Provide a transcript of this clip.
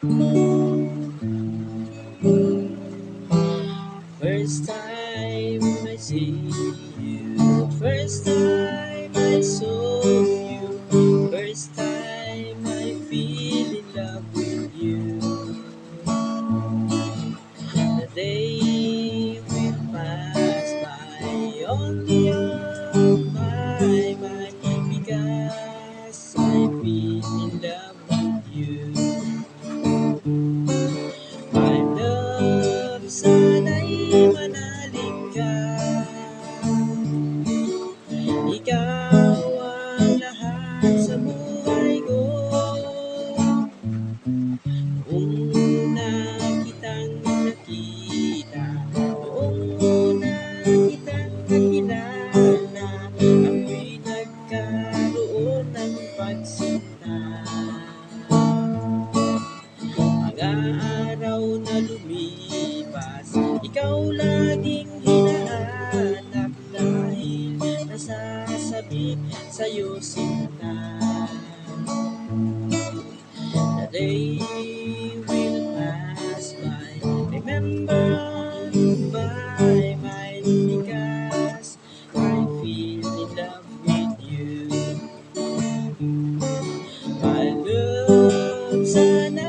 First time I see you, first time I saw you, first time I feel in love with you. The day will pass by only on my mind because I feel in love with you. My love, sana'y manalig ka. Ikaw ang lahat sa buhay ko. Noong una kitang nakita, noong una kitang nakilala, ako'y nagkaroon ng pagsinta. Mga araw na lumipas, ikaw laging hinahanap dahil nasasabik sa'yo sinta. The day will pass by, remember my mind because I feel in love with you. My love, sana